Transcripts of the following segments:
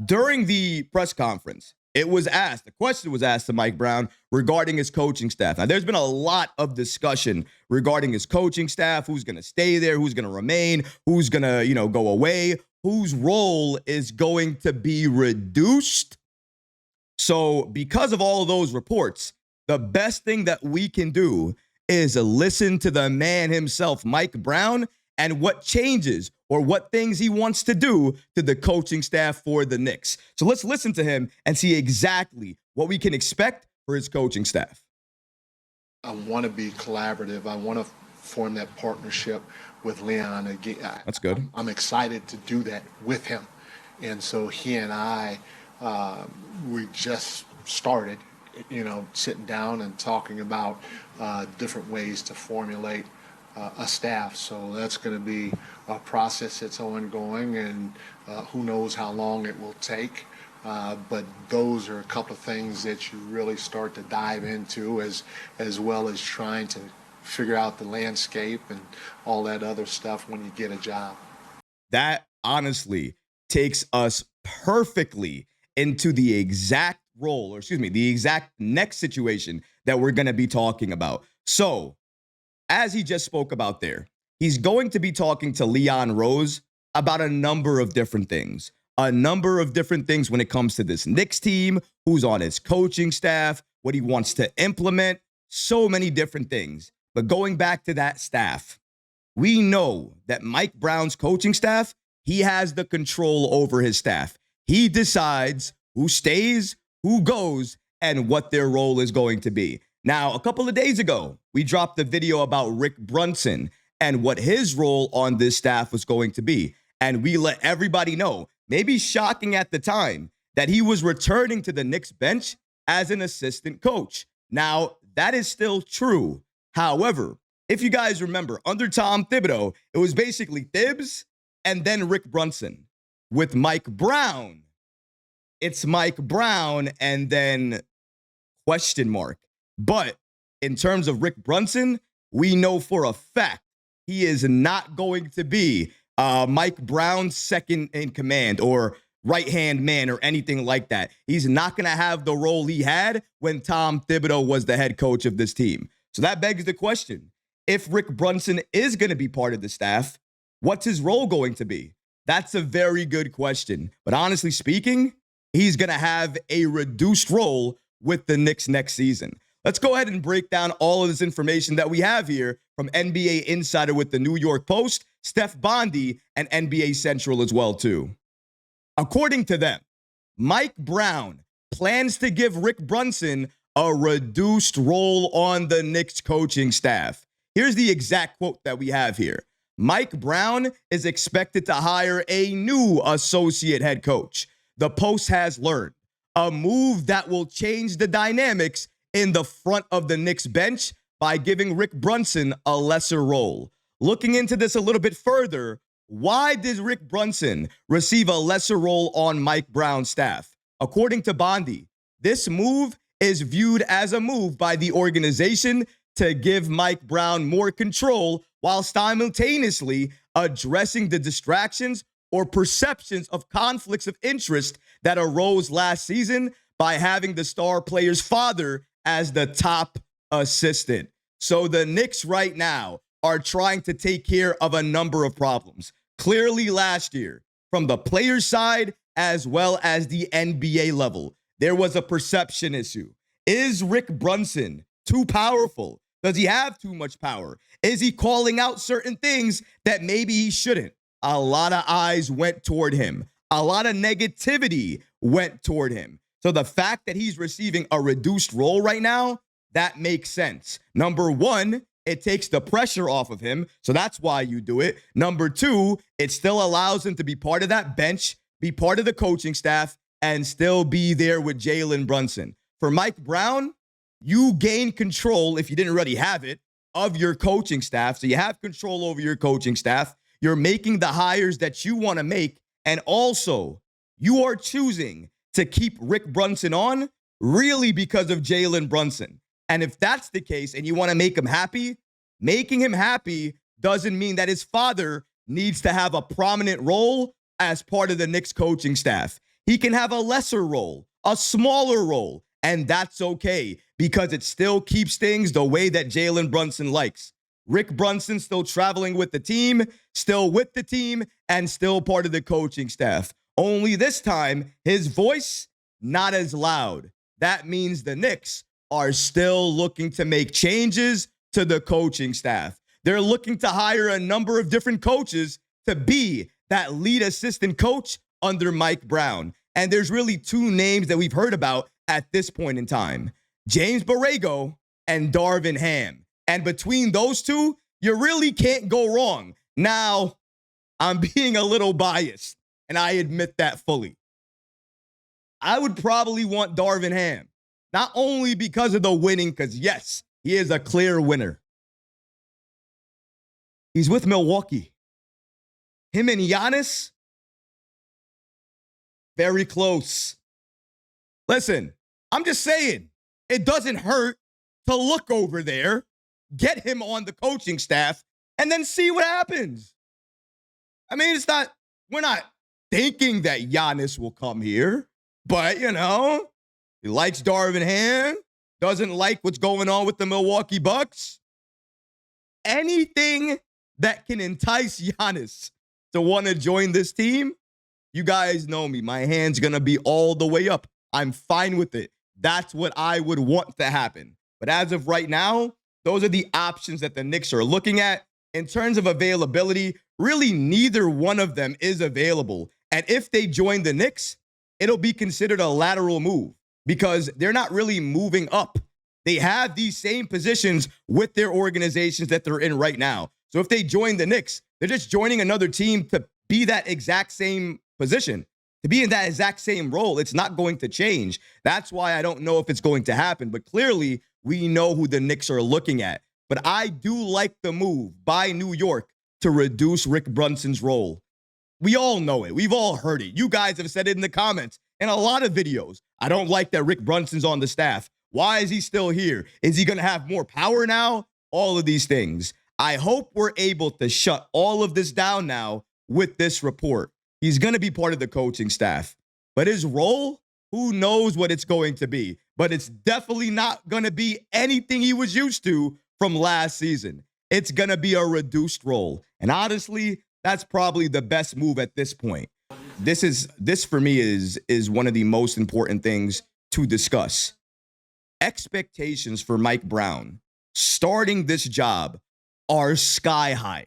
During the press conference, the question was asked to Mike Brown regarding his coaching staff. Now, there's been a lot of discussion regarding his coaching staff, who's going to stay there, who's going to remain, who's going to, go away, whose role is going to be reduced. So because of all of those reports, the best thing that we can do is listen to the man himself, Mike Brown, and what changes or what things he wants to do to the coaching staff for the Knicks. So let's listen to him and see exactly what we can expect for his coaching staff. I want to be collaborative. I want to form that partnership with Leon again. That's good. I'm excited to do that with him. And so he and I, we just started, sitting down and talking about different ways to formulate a staff. So that's going to be a process that's ongoing, and who knows how long it will take. But those are a couple of things that you really start to dive into, as well as trying to figure out the landscape and all that other stuff when you get a job. That honestly takes us perfectly into the exact role, the exact next situation that we're going to be talking about. So, as he just spoke about there, he's going to be talking to Leon Rose about a number of different things. When it comes to this Knicks team, who's on his coaching staff, what he wants to implement, so many different things. But going back to that staff, we know that Mike Brown's coaching staff, he has the control over his staff. He decides who stays, who goes, and what their role is going to be. Now, a couple of days ago, we dropped a video about Rick Brunson and what his role on this staff was going to be. And we let everybody know, maybe shocking at the time, that he was returning to the Knicks bench as an assistant coach. Now, that is still true. However, if you guys remember, under Tom Thibodeau, it was basically Thibs and then Rick Brunson. With Mike Brown, it's Mike Brown and then question mark. But in terms of Rick Brunson, we know for a fact he is not going to be Mike Brown's second in command or right-hand man or anything like that. He's not going to have the role he had when Tom Thibodeau was the head coach of this team. So that begs the question, if Rick Brunson is going to be part of the staff, what's his role going to be? That's a very good question. But honestly speaking, he's going to have a reduced role with the Knicks next season. Let's go ahead and break down all of this information that we have here from NBA Insider with the New York Post, Steph Bondy, and NBA Central as well, too. According to them, Mike Brown plans to give Rick Brunson a reduced role on the Knicks coaching staff. Here's the exact quote that we have here. Mike Brown is expected to hire a new associate head coach. The Post has learned a move that will change the dynamics in the front of the Knicks bench by giving Rick Brunson a lesser role. Looking into this a little bit further, why did Rick Brunson receive a lesser role on Mike Brown's staff? According to Bondy, this move is viewed as a move by the organization to give Mike Brown more control while simultaneously addressing the distractions or perceptions of conflicts of interest that arose last season by having the star player's father as the top assistant. So the Knicks right now are trying to take care of a number of problems. Clearly last year, from the player's side as well as the NBA level, there was a perception issue. Is Rick Brunson too powerful? Does he have too much power? Is he calling out certain things that maybe he shouldn't? A lot of eyes went toward him. A lot of negativity went toward him. So the fact that he's receiving a reduced role right now, that makes sense. Number one, it takes the pressure off of him. So that's why you do it. Number two, it still allows him to be part of that bench, be part of the coaching staff, and still be there with Jalen Brunson. For Mike Brown, you gain control, if you didn't already have it, of your coaching staff. So you have control over your coaching staff. You're making the hires that you want to make. And also, you are choosing to keep Rick Brunson on really because of Jalen Brunson. And if that's the case and you want to make him happy, making him happy doesn't mean that his father needs to have a prominent role as part of the Knicks coaching staff. He can have a lesser role, a smaller role, and that's okay because it still keeps things the way that Jalen Brunson likes. Rick Brunson still traveling with the team, still with the team, and still part of the coaching staff. Only this time, his voice not as loud. That means the Knicks are still looking to make changes to the coaching staff. They're looking to hire a number of different coaches to be that lead assistant coach under Mike Brown. And there's really two names that we've heard about at this point in time: James Borrego and Darvin Ham. And between those two, you really can't go wrong. Now, I'm being a little biased, and I admit that fully. I would probably want Darvin Ham, not only because of the winning, because yes, he is a clear winner. He's with Milwaukee. Him and Giannis, very close. Listen, I'm just saying, it doesn't hurt to look over there, get him on the coaching staff, and then see what happens. I mean, we're not thinking that Giannis will come here, but, he likes Darvin Ham, doesn't like what's going on with the Milwaukee Bucks. Anything that can entice Giannis to want to join this team, you guys know me. My hand's going to be all the way up. I'm fine with it. That's what I would want to happen. But as of right now, those are the options that the Knicks are looking at. In terms of availability, really neither one of them is available. And if they join the Knicks, it'll be considered a lateral move because they're not really moving up. They have these same positions with their organizations that they're in right now. So if they join the Knicks, they're just joining another team to be that exact same position, to be in that exact same role. It's not going to change. That's why I don't know if it's going to happen. But clearly, we know who the Knicks are looking at. But I do like the move by New York to reduce Rick Brunson's role. We all know it. We've all heard it. You guys have said it in the comments in a lot of videos. I don't like that Rick Brunson's on the staff. Why is he still here? Is he going to have more power now? All of these things. I hope we're able to shut all of this down now with this report. He's going to be part of the coaching staff. But his role, who knows what it's going to be. But it's definitely not going to be anything he was used to from last season. It's going to be a reduced role. And honestly, that's probably the best move at this point. This for me is one of the most important things to discuss. Expectations for Mike Brown starting this job are sky high.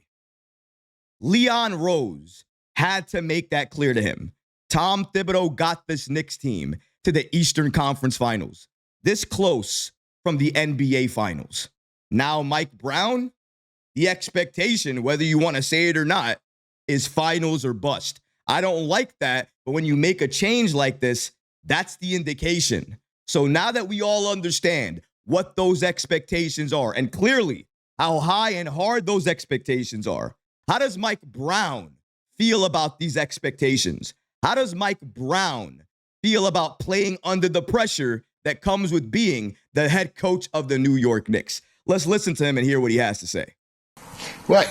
Leon Rose had to make that clear to him. Tom Thibodeau got this Knicks team to the Eastern Conference Finals, this close from the NBA Finals. Now Mike Brown, the expectation, whether you want to say it or not, is finals or bust. I don't like that, but when you make a change like this, that's the indication. So now that we all understand what those expectations are, and clearly how high and hard those expectations are, how does Mike Brown feel about these expectations? How does Mike Brown feel about playing under the pressure that comes with being the head coach of the New York Knicks? Let's listen to him and hear what he has to say. Well,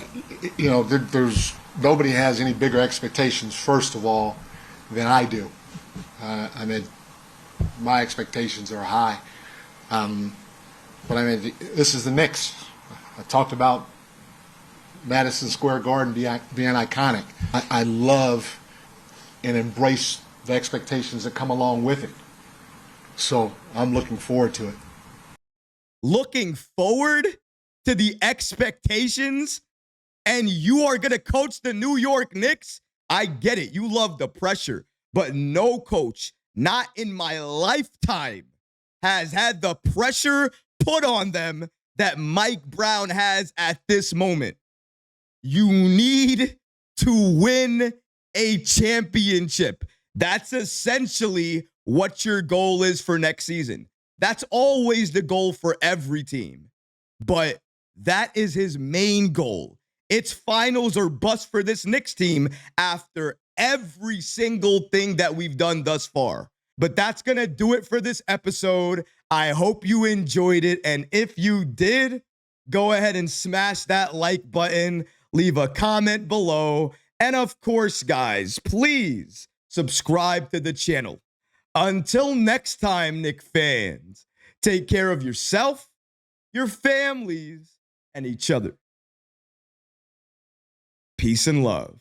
there's nobody has any bigger expectations, first of all, than I do. My expectations are high. But this is the Knicks. I talked about Madison Square Garden being iconic. I love and embrace the expectations that come along with it. So I'm looking forward to it. Looking forward to the expectations, and you are going to coach the New York Knicks? I get it. You love the pressure, but no coach, not in my lifetime, has had the pressure put on them that Mike Brown has at this moment. You need to win a championship. That's essentially what your goal is for next season. That's always the goal for every team. But that is his main goal. It's finals or bust for this Knicks team after every single thing that we've done thus far. But that's going to do it for this episode. I hope you enjoyed it. And if you did, go ahead and smash that like button, leave a comment below. And of course, guys, please subscribe to the channel. Until next time, Knick fans, take care of yourself, your families, and each other. Peace and love.